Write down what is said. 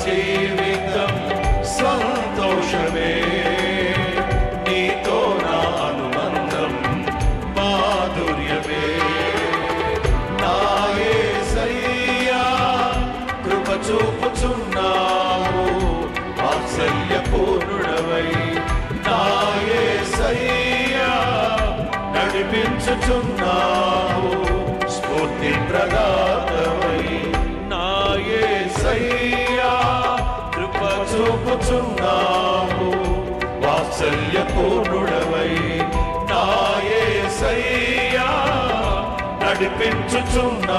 జీవితం సంతోషమే, నీతో నా అనుబంధం మాధుర్యమే. నా యేసయ్యా కృప చూపుచున్నావు, వాత్సల్యపూర్ణుడవై. నా యేసయ్యా నడిపించుచున్నావు, స్ఫూర్తి ప్రదాతవై. నా యేసయ్యా కృప చూపుచున్నావు, వాత్సల్యపూర్ణుడవై. నా యేసయ్యా నడిపించుచున్నావు,